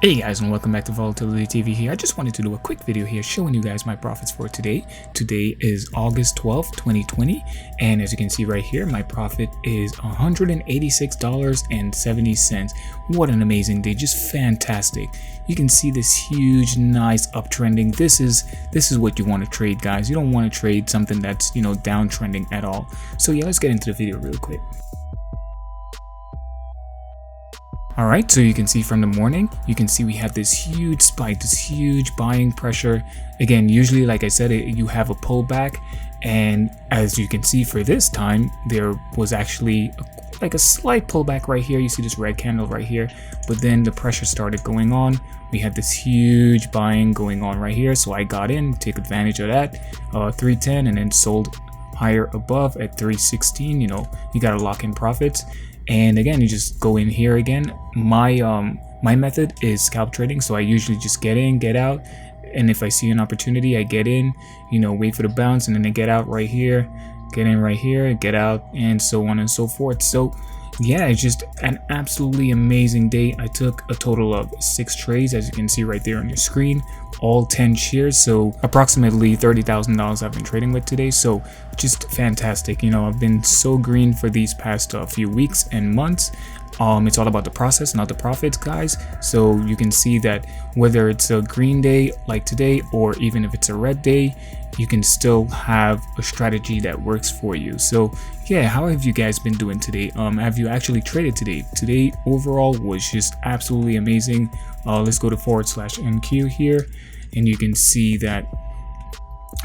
Hey guys, and welcome back to VolatilityTV here. I just wanted to do a quick video here showing you guys my profits for today. Today is August 12th, 2020, and as you can see right here, my profit is $186.70. What an amazing day, just fantastic. You can see this huge, nice uptrending. This is what you want to trade, guys. You don't want to trade something that's, downtrending at all. So yeah, let's get into the video real quick. Alright, so you can see from the morning, you can see we have this huge spike, this huge buying pressure. Again, usually, like I said, you have a pullback, and as you can see for this time, there was actually like a slight pullback right here. You see this red candle right here, but then the pressure started going on. We had this huge buying going on right here, so I got in, take advantage of that, 310, and then sold higher above at 316. You gotta lock in profits. And again, you just go in here again. My method is scalp trading, so I usually just get in, get out, and if I see an opportunity, I get in, wait for the bounce, and then I get out right here, get in right here, get out, and so on and so forth. So yeah, it's just an absolutely amazing day. I took a total of 6 trades, as you can see right there on your screen, all 10 shares, so approximately $30,000 I've been trading with today. So just fantastic. I've been so green for these past few weeks and months. It's all about the process, not the profits, guys. So you can see that whether it's a green day like today, or even if it's a red day, you can still have a strategy that works for you. So yeah, how have you guys been doing today? Have you actually traded today? Today overall was just absolutely amazing. Let's go to /NQ here, and you can see that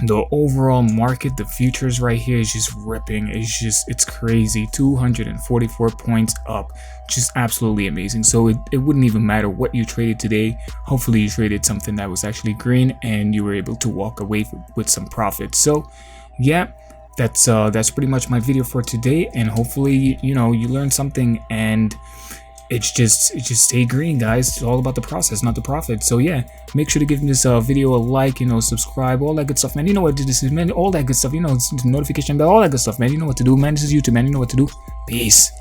the overall market, the futures right here, is just ripping. It's crazy. 244 points up, just absolutely amazing. So it wouldn't even matter what you traded today. Hopefully you traded something that was actually green and you were able to walk away with some profit. So yeah, that's pretty much my video for today, and hopefully you learned something, and it's just stay green, guys. It's all about the process, not the profit. So yeah, make sure to give this video a like, subscribe, all that good stuff, man. You know what this is, man. All that good stuff, notification bell, all that good stuff, man. You know what to do, man. This is YouTube, man. You know what to do. Peace.